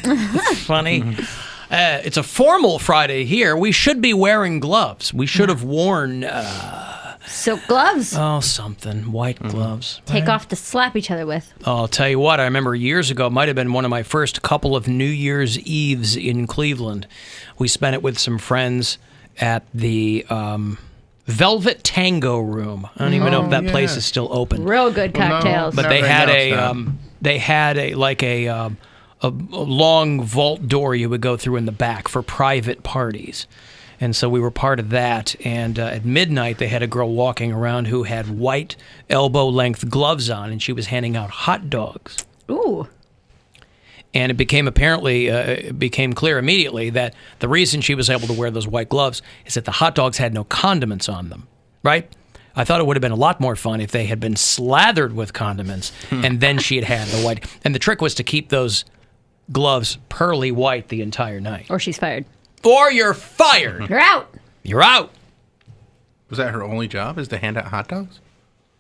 It's funny. It's a formal Friday here. We should be wearing gloves. We should have worn... silk gloves. Oh, something. White gloves. Take off to slap each other with. Oh, I'll tell you what. I remember years ago, it might have been one of my first couple of New Year's Eves in Cleveland. We spent it with some friends at the Velvet Tango Room. I don't even know if that place is still open. Real good cocktails. But they had a long vault door you would go through in the back for private parties. And so we were part of that. And at midnight, they had a girl walking around who had white elbow-length gloves on, and she was handing out hot dogs. Ooh. And it became clear immediately that the reason she was able to wear those white gloves is that the hot dogs had no condiments on them, right? I thought it would have been a lot more fun if they had been slathered with condiments, and then she had the white. And the trick was to keep those gloves pearly white the entire night. Or she's fired. Or you're fired. You're out. You're out. Was that her only job, is to hand out hot dogs?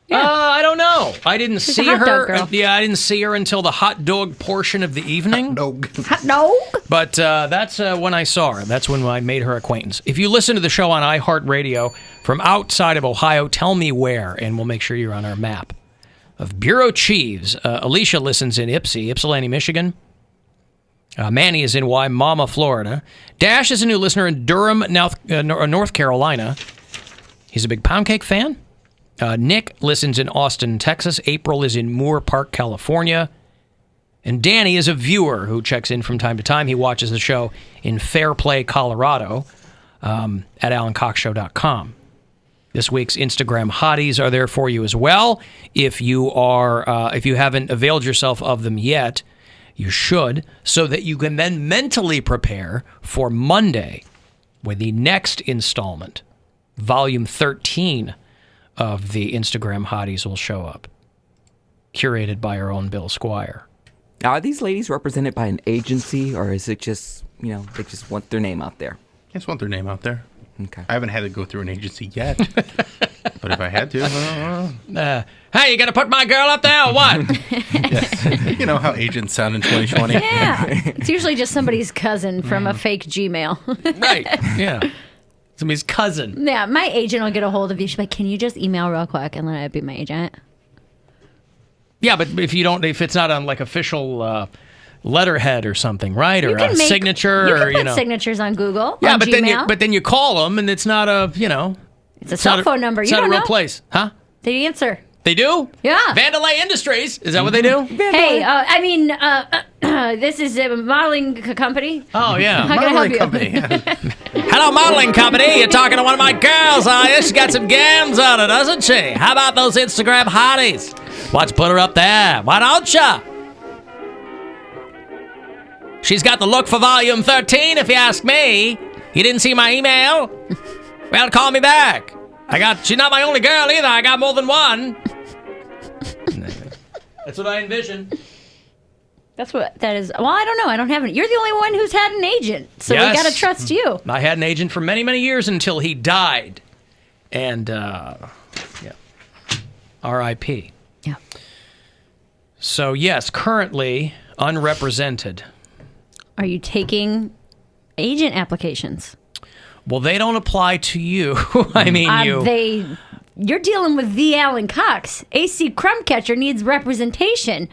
Yeah. I don't know. I didn't She's see a hot dog her. girl. Yeah, I didn't see her until the hot dog portion of the evening. No. Hot dog. But that's when I saw her. That's when I made her acquaintance. If you listen to the show on iHeartRadio from outside of Ohio, tell me where, and we'll make sure you're on our map of Bureau Chiefs. Alicia listens in Ypsilanti, Michigan. Manny is in Waimama, Florida. Dash is a new listener in Durham, North Carolina. He's a big Poundcake fan. Nick listens in Austin, Texas. April is in Moore Park, California. And Danny is a viewer who checks in from time to time. He watches the show in Fairplay, Colorado, at AlanCoxShow.com. This week's Instagram hotties are there for you as well. If you haven't availed yourself of them yet, you should, so that you can then mentally prepare for Monday, when the next installment, Volume 13 of the Instagram hotties will show up, curated by our own Bill Squire. Are these ladies represented by an agency, or is it just, they just want their name out there? I just want their name out there. Okay. I haven't had to go through an agency yet. But if I had to, hey, you gonna put my girl up there or what? yes. You know how agents sound in 2020. Yeah. It's usually just somebody's cousin from a fake Gmail. Right, yeah. Somebody's cousin. Yeah, my agent will get a hold of you. She's like, can you just email real quick and let it be my agent? Yeah, but if it's not on like official letterhead or something, right? Or a signature, you can put signatures on Google. Yeah, on but Gmail. then you call them and it's not a, it's a cell phone number. It's You not don't a real know. place, huh? They answer. They do? Yeah. Vandalay Industries. Is that what they do? Hey, this is a modeling company. Oh, yeah. How can I help you? Company. Yeah. Hello, modeling company. You're talking to one of my girls, are you? She's got some gams on her, doesn't she? How about those Instagram hotties? Let's put her up there. Why don't you? She's got the look for Volume 13, if you ask me. You didn't see my email? Well, call me back. She's not my only girl either. I got more than one. That's what I envision. That's what that is. Well, I don't know. I don't have it. You're the only one who's had an agent, so Yes. we got to trust you. I had an agent for many, many years until he died. And, R.I.P. Yeah. So, yes, currently unrepresented. Are you taking agent applications? Well, they don't apply to you. I mean, You're dealing with the Alan Cox. AC Crumbcatcher needs representation.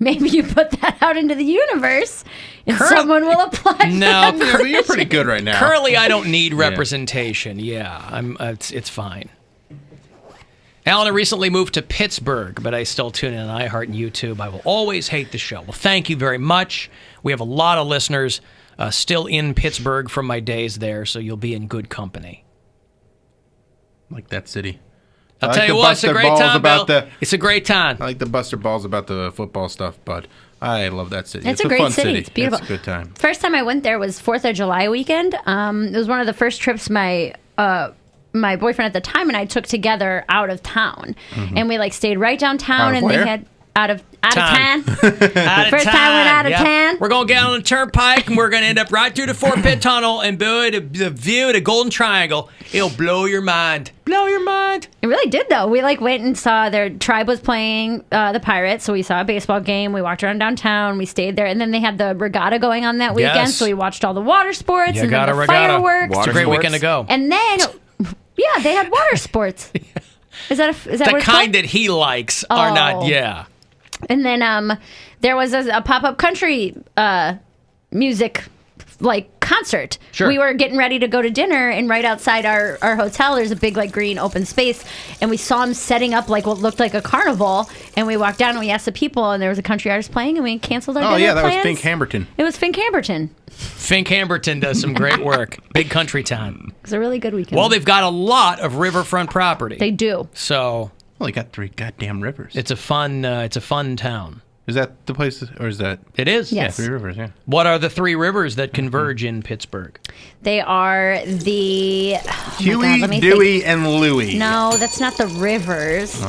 Maybe you put that out into the universe, and someone will apply. No, But you're pretty good right now. Currently, I don't need representation. Yeah, it's fine. Alan, I recently moved to Pittsburgh, but I still tune in on iHeart and YouTube. I will always hate the show. Well, thank you very much. We have a lot of listeners still in Pittsburgh from my days there, so you'll be in good company. Like that city. I'll tell you what, it's a great time, Bill. It's a great time. I like the Buster Balls about the football stuff, but I love that city. It's a fun great city. It's beautiful. It's a good time. First time I went there was 4th of July weekend. It was one of the first trips my boyfriend at the time and I took together out of town. Mm-hmm. And we stayed right downtown and where? they had out of town. First First time went out of town. We're going to get on the turnpike and we're going to end up right through the Fort Pitt Tunnel and boy, the view of the Golden Triangle, it'll blow your mind. blow your mind. It really did, though. We went and saw their tribe was playing the Pirates, so we saw a baseball game. We walked around downtown. We stayed there, and then they had the regatta going on that weekend, Yes. so we watched all the water sports and then the regatta. fireworks. It's a great weekend to go. And then, yeah, they had water sports. Is that the what it's kind called? that he likes are not? Yeah. And then there was a pop-up country music concert. Sure. We were getting ready to go to dinner, and right outside our hotel there's a big green open space, and we saw him setting up what looked like a carnival, and we walked down and we asked the people, and there was a country artist playing, and we canceled our dinner Oh, yeah, that plans. was Fink Hamberton. It was Fink Hamberton. Fink Hamberton does some great work. Big country town. It was a really good weekend. Well, they've got a lot of riverfront property. They do. So Well, they got 3 goddamn rivers. it's a fun town. Is that the place, or is that? It is. Yes. 3 rivers, yeah. What are the 3 rivers that converge in Pittsburgh? They are the Huey, let me Dewey, and Louie. No, that's not the rivers.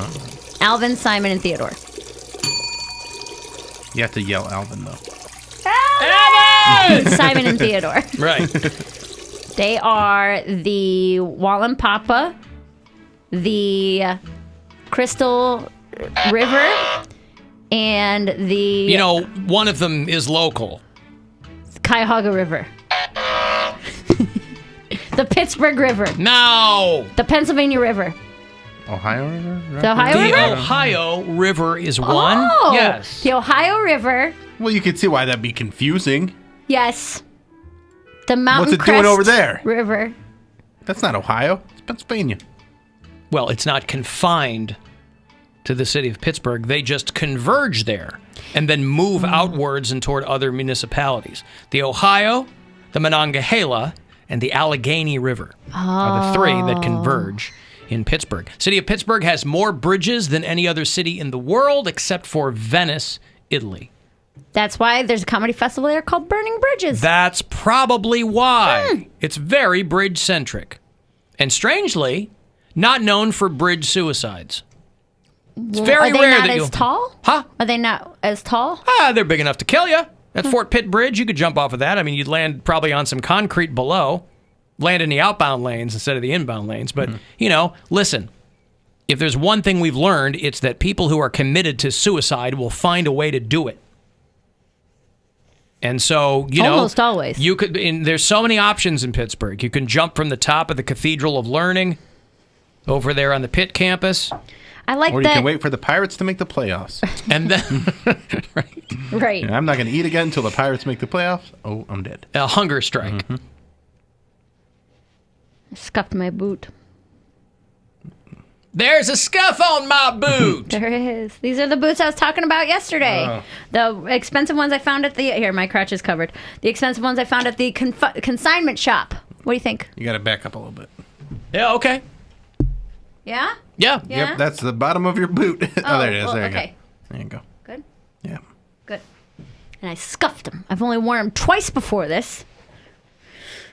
Alvin, Simon, and Theodore. You have to yell Alvin, though. Simon and Theodore. Right. They are the Wallenpaupa, the Crystal River, and the One of them is local. Cuyahoga River. The Pittsburgh River. No. The Pennsylvania River. Ohio River? Right? The Ohio The River? Ohio River is one. Oh, Yes. The Ohio River. Well, you could see why that'd be confusing. Yes. The Mountain What's it doing Crest over there? River. That's not Ohio. It's Pennsylvania. Well, it's not confined to the city of Pittsburgh. They just converge there and then move outwards and toward other municipalities. The Ohio, the Monongahela, and the Allegheny River are the 3 that converge in Pittsburgh. City of Pittsburgh has more bridges than any other city in the world except for Venice, Italy. That's why there's a comedy festival there called Burning Bridges. That's probably why. It's very bridge-centric. And strangely, not known for bridge suicides. It's very Are they rare not that as you'll... tall? Huh? Are they not as tall? They're big enough to kill you. At Fort Pitt Bridge, you could jump off of that. I mean, you'd land probably on some concrete below, land in the outbound lanes instead of the inbound lanes. But, listen, if there's one thing we've learned, it's that people who are committed to suicide will find a way to do it. And so, Almost always. You could. There's so many options in Pittsburgh. You can jump from the top of the Cathedral of Learning over there on the Pitt campus, I like Or you that. can wait for the Pirates to make the playoffs. and then Right. And I'm not going to eat again until the Pirates make the playoffs. Oh, I'm dead. a hunger strike. I scuffed my boot. There's a scuff on my boot. There is. These are the boots I was talking about yesterday. The expensive ones I found at the... Here, my crotch is covered. The expensive ones I found at the consignment shop. What do you think? You got to back up a little bit. Yeah. Okay. Yeah? Yeah. Yeah? Yep, that's the bottom of your boot. Oh, there it is. well, there you okay. go. There you go. Good? Yeah. Good. And I scuffed them. I've only worn them twice before this.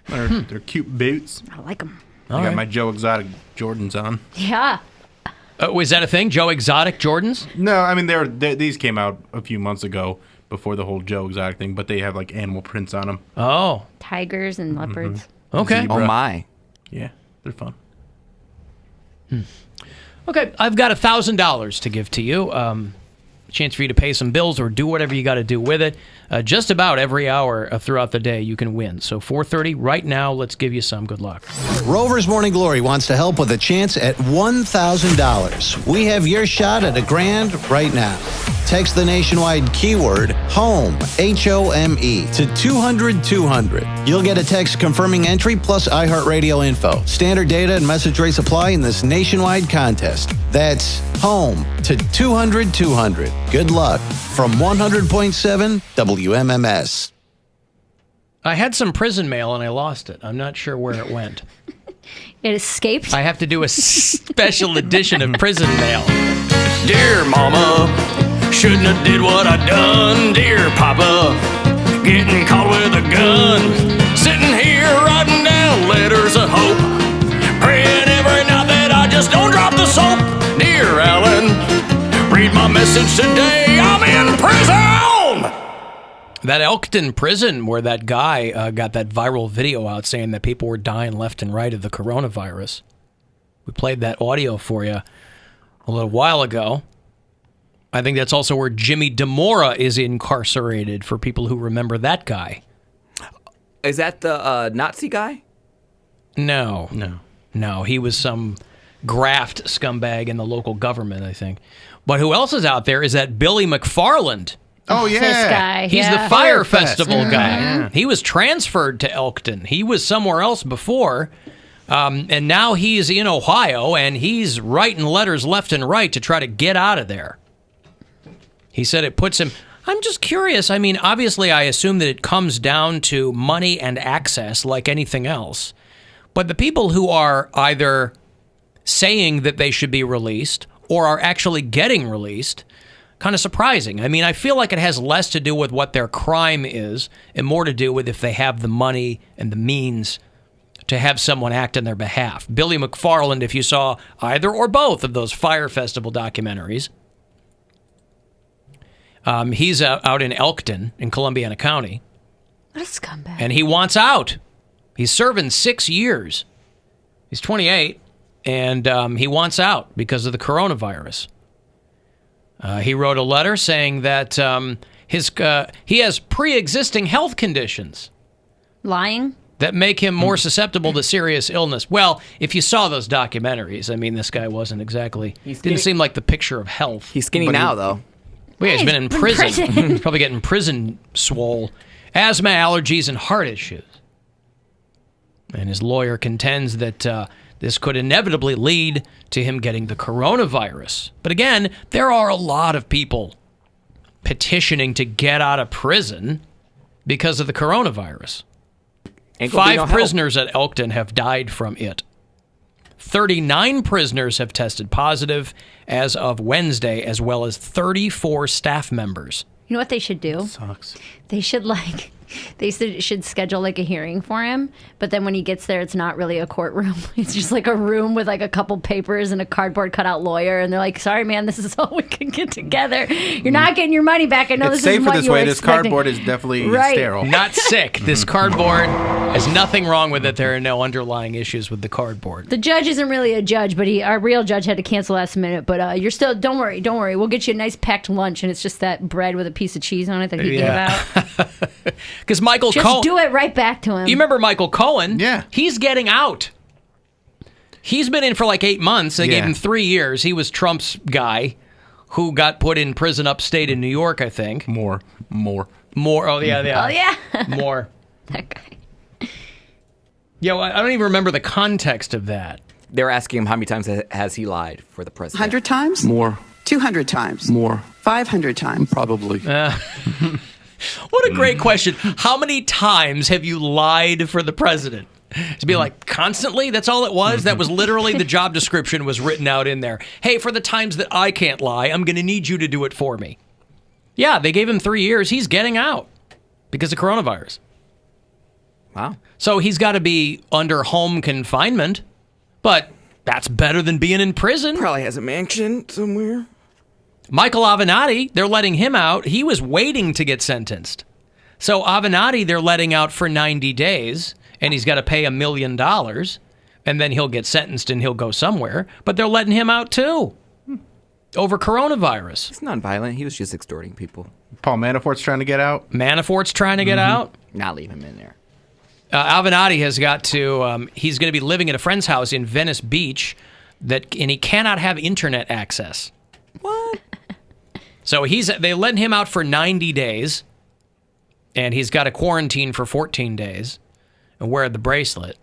They're cute boots. I like them. I got my Joe Exotic Jordans on. Yeah. Was that a thing? Joe Exotic Jordans? No, I mean these came out a few months ago before the whole Joe Exotic thing, but they have like animal prints on them. Oh. Tigers and leopards. Okay. Zebra. Oh my. Yeah, they're fun. Okay. I've got $1,000 to give to you. Chance for you to pay some bills or do whatever you got to do with it. Just about every hour throughout the day you can win. So 4:30 right now. Let's give you some. Good luck. Rover's Morning Glory wants to help with a chance at $1,000. We have your shot at $1,000 right now. Text the nationwide keyword HOME, HOME, to 200-200. You'll get a text confirming entry plus iHeartRadio info. Standard data and message rates apply in this nationwide contest. That's HOME to 200-200. Good luck from 100.7 WMMS. I had some prison mail and I lost it. I'm not sure where it went. It escaped. I have to do a special edition of prison mail. Dear Mama, shouldn't have did what I done. Dear Papa, getting caught with a gun. Sitting here writing down letters of hope. Praying every night that I just don't drop the soap. Dear Alan, read my message today. I'm in prison! That Elkton prison where that guy got that viral video out saying that people were dying left and right of the coronavirus. We played that audio for you a little while ago. I think that's also where Jimmy DeMora is incarcerated, for people who remember that guy. Is that the Nazi guy? No. He was some graft scumbag in the local government, I think. But who else is out there is that Billy McFarland. Oh, yeah. This guy. He's yeah. the Fire Festival guy. Yeah. He was transferred to Elkton. He was somewhere else before. And now he's in Ohio, and he's writing letters left and right to try to get out of there. He said it puts him... I'm just curious. I mean, obviously, I assume that it comes down to money and access like anything else. But the people who are either saying that they should be released or are actually getting released, kind of surprising. I mean, I feel like it has less to do with what their crime is and more to do with if they have the money and the means to have someone act on their behalf. Billy McFarland, if you saw either or both of those Fire Festival documentaries, he's out in Elkton in Columbiana County. What a scumbag. And he wants out. He's serving 6 years. He's 28, and he wants out because of the coronavirus. He wrote a letter saying that he has pre-existing health conditions. Lying? That make him more susceptible to serious illness. Well, if you saw those documentaries, I mean, this guy wasn't exactly... Didn't seem like the picture of health. He's skinny now, though. Well, yeah, he's been in prison. He's probably getting prison swole. Asthma, allergies, and heart issues. And his lawyer contends that this could inevitably lead to him getting the coronavirus. But again, there are a lot of people petitioning to get out of prison because of the coronavirus. 5 prisoners at Elkton have died from it. 39 prisoners have tested positive as of Wednesday, as well as 34 staff members. You know what they should do? Sucks. They should should schedule like a hearing for him, but then when he gets there, it's not really a courtroom. It's just like a room with like a couple papers and a cardboard cutout lawyer, and they're like, "Sorry, man, this is all we can get together. You're not getting your money back. I know It's this is safer what this you were way. This expecting." cardboard is definitely Right. sterile. Not sick. This cardboard has nothing wrong with it. There are no underlying issues with the cardboard. The judge isn't really a judge, but our real judge had to cancel last minute. But you're still, don't worry. We'll get you a nice packed lunch, and it's just that bread with a piece of cheese on it that he gave out. Because Michael Cohen... Do it right back to him. You remember Michael Cohen? Yeah. He's getting out. He's been in for like 8 months. They gave him 3 years. He was Trump's guy who got put in prison upstate in New York, I think. More. Oh, yeah. Oh, yeah. More. That guy. Yeah, well, I don't even remember the context of that. They're asking him how many times has he lied for the president. 100 times? More. 200 times? More. 500 times? Probably. What a great question. How many times have you lied for the president? To be like, constantly? That's all it was? That was literally the job description was written out in there. Hey, for the times that I can't lie, I'm going to need you to do it for me. Yeah, they gave him 3 years. He's getting out because of coronavirus. Wow. So he's got to be under home confinement, but that's better than being in prison. Probably has a mansion somewhere. Michael Avenatti, they're letting him out. He was waiting to get sentenced. So Avenatti, they're letting out for 90 days, and he's got to pay $1 million, and then he'll get sentenced and he'll go somewhere. But they're letting him out too over coronavirus. He's nonviolent. He was just extorting people. Paul Manafort's trying to get out. Manafort's trying to get out. Not leave him in there. Avenatti has got to, he's going to be living at a friend's house in Venice Beach, and he cannot have internet access. What? So they let him out for 90 days, and he's got to quarantine for 14 days and wear the bracelet.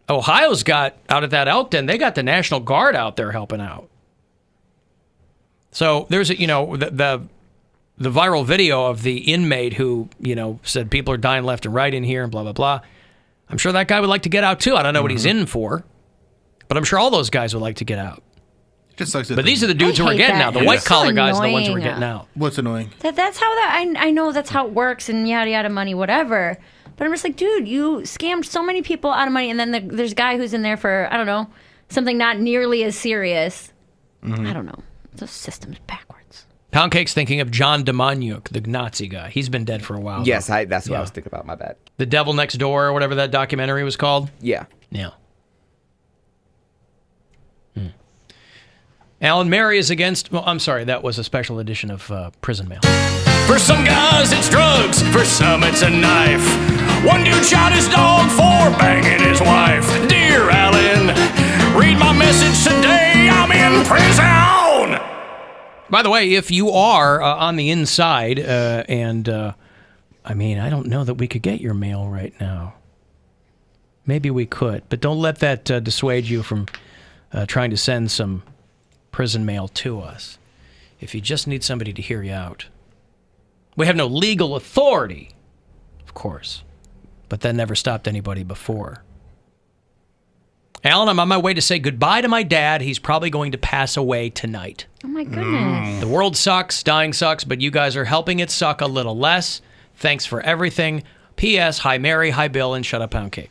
Ohio's got, out at that Elkton, they got the National Guard out there helping out. So there's the viral video of the inmate who, said people are dying left and right in here and blah, blah, blah. I'm sure that guy would like to get out too. I don't know what he's in for, but I'm sure all those guys would like to get out. Just sucks. But these are the dudes who are hate getting that. out. The It's white collar so guys are the ones who are annoying. getting out. What's annoying? That's how I know that's how it works and yada yada money whatever. But I'm just like, dude, you scammed so many people out of money, and then there's a guy who's in there for I don't know something not nearly as serious. I don't know. The system's backwards. Poundcake's thinking of John Demjanjuk, the Nazi guy. He's been dead for a while. Yes, though. that's what I was thinking about. My bad. The Devil Next Door, or whatever that documentary was called. Yeah. Yeah. Alan, Mary is against... Well, I'm sorry, that was a special edition of Prison Mail. For some guys, it's drugs. For some, it's a knife. One dude shot his dog for banging his wife. Dear Alan, read my message today. I'm in prison. By the way, if you are on the inside, I mean, I don't know that we could get your mail right now. Maybe we could, but don't let that dissuade you from trying to send some prison mail to us. If you just need somebody to hear you out. We have no legal authority, of course, but that never stopped anybody before. Alan, I'm on my way to say goodbye to my dad. He's probably going to pass away tonight. Oh, my goodness. The world sucks, dying sucks, but you guys are helping it suck a little less. Thanks for everything. P.S. Hi, Mary. Hi, Bill. And shut up, Poundcake.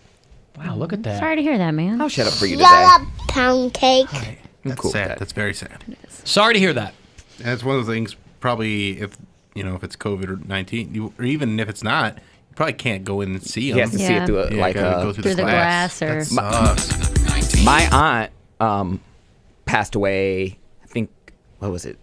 Wow, look at that. Sorry to hear that, man. I'll shut up for you Shut today. up, Poundcake. Right. I'm That's cool with sad. that. That's very sad. Sorry to hear that. And it's one of the things, probably, if it's COVID or 19, or even if it's not, you probably can't go in and see them. He has to see Yeah. it through You gotta go through the glass or- That sucks. My aunt passed away, I think, what was it,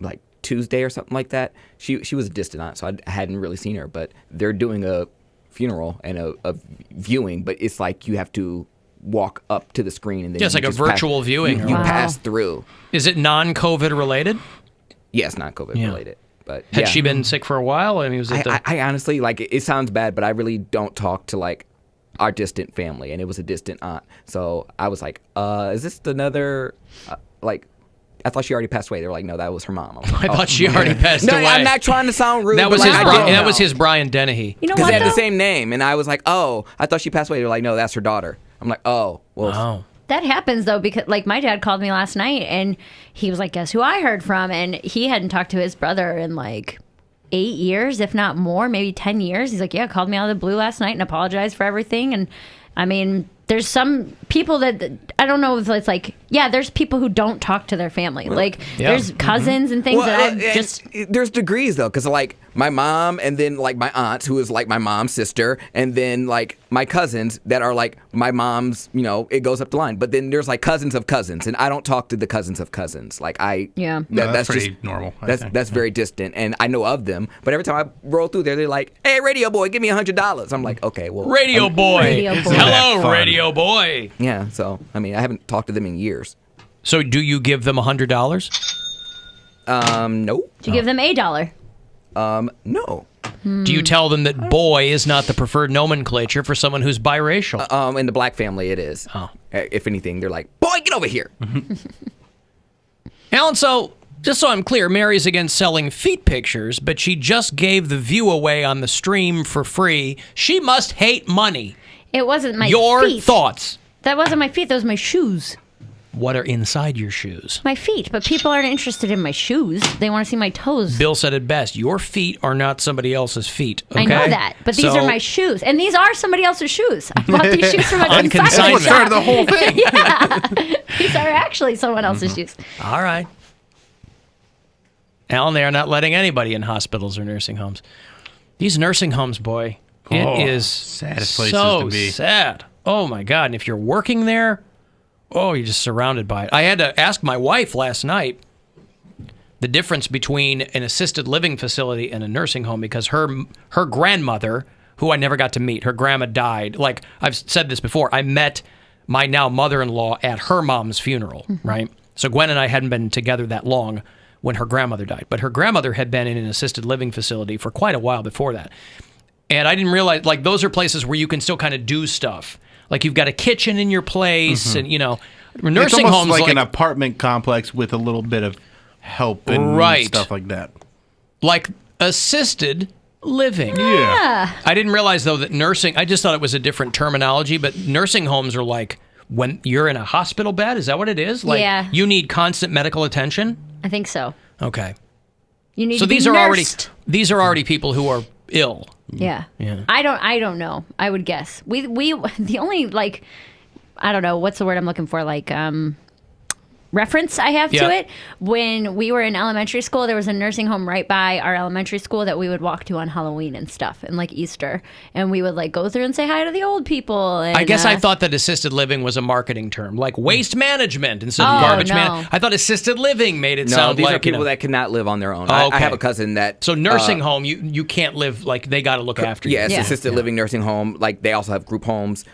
like Tuesday or something like that. She was a distant aunt, so I hadn't really seen her, but they're doing a funeral and a viewing, but it's like you have to walk up to the screen and then Yeah, it's you like a just virtual viewing or You what? pass through. Is it non-COVID related? Yes, not COVID related, but Had yeah. she been sick for a while? I mean, was it I honestly, like, it sounds bad, but I really don't talk to, like, our distant family, and it was a distant aunt. So I was like, is this another, I thought she already passed away. They were like, no, that was her mom. I thought she already passed no, away. I'm not trying to sound rude. That was but, his. like, Bri- I didn't that know. was his Brian Dennehy. You know Because what, they had though? the same name, and I was like, oh, I thought she passed away. They're like, no, that's her daughter. I'm like, oh, well. Oh. That happens, though, because, like, my dad called me last night, and he was like, guess who I heard from? And he hadn't talked to his brother in, like, 8 years, if not more, maybe 10 years. He's like, yeah, called me out of the blue last night and apologized for everything. And, I mean, there's some people that, I don't know if it's like, yeah, there's people who don't talk to their family. Like, Yeah. there's cousins and things that I've and just... there's degrees though, because like my mom, and then like my aunt, who is like my mom's sister, and then like my cousins that are like my mom's. It goes up the line. But then there's like cousins of cousins, and I don't talk to the cousins of cousins. Like Yeah. No, that's just pretty normal, I That's think. that's very distant, and I know of them. But every time I roll through there, they're like, "Hey, radio boy, give me $100." I'm like, okay, well, Radio boy. Radio boy. Hello, Fun. radio boy. yeah. So I mean, I haven't talked to them in years. So do you give them $100? Nope. Do you give them $1? No. Do you tell them that boy is not the preferred nomenclature for someone who's biracial? In the black family, it is. Oh. If anything, they're like, "Boy, get over here." Alan, so just so I'm clear, Mary's against selling feet pictures, but she just gave the view away on the stream for free. She must hate money. It wasn't my Your feet. thoughts. That wasn't my feet. That was my shoes. What are inside your shoes? My feet. But people aren't interested in my shoes. They want to see my toes. Bill said it best. Your feet are not somebody else's feet. Okay? I know that, but these So- are my shoes, and these are somebody else's shoes. I bought these shoes from a On consignment consignment. shop. Started the whole thing. Yeah, these are actually someone else's shoes. All right. Alan, they are not letting anybody in hospitals or nursing homes. These nursing homes, boy, it is saddest places so to be. sad. Oh, my God. And if you're working there, oh, you're just surrounded by it. I had to ask my wife last night the difference between an assisted living facility and a nursing home because her grandmother, who I never got to meet, her grandma died. Like I've said this before, I met my now mother-in-law at her mom's funeral, right? So Gwen and I hadn't been together that long when her grandmother died. But her grandmother had been in an assisted living facility for quite a while before that. And I didn't realize, like, those are places where you can still kind of do stuff. Like, you've got a kitchen in your place, and, nursing It's almost homes like an apartment complex with a little bit of help and Right. stuff like that. like assisted living. Yeah. I didn't realize, though, that nursing, I just thought it was a different terminology, but nursing homes are like when you're in a hospital bed. Is that what it is? Like, Yeah. you need constant medical attention? I think so. Okay. You need So to be these are nursed. already people who are ill. Yeah. Yeah. I don't know. I would guess. We the only, like, I don't know, what's the word I'm looking for? Like, reference I have Yeah. to it. When we were in elementary school, there was a nursing home right by our elementary school that we would walk to on Halloween and stuff, and like Easter, and we would like go through and say hi to the old people. And, I guess I thought that assisted living was a marketing term, like waste management instead of Oh, garbage no. management. I thought assisted living made it No, sound these like are people that cannot live on their own. Oh, I okay. have a cousin that. So nursing home, you can't live like they got to look after you. Yeah, it's Yeah. assisted living nursing home. Like they also have group homes,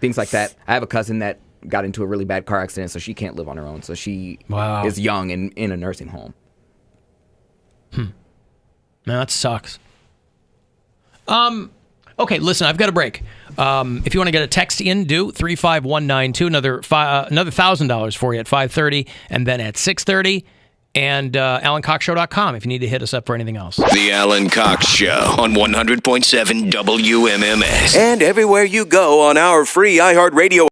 things like that. I have a cousin that got into a really bad car accident, so she can't live on her own. So she Wow. is young and in a nursing home. No, that sucks. Okay, listen, I've got a break. If you want to get a text in, do 35192, another $1,000 for you at 5:30, and then at 6:30, and AlanCoxShow.com if you need to hit us up for anything else. The Alan Cox Show on 100.7 WMMS. And everywhere you go on our free iHeartRadio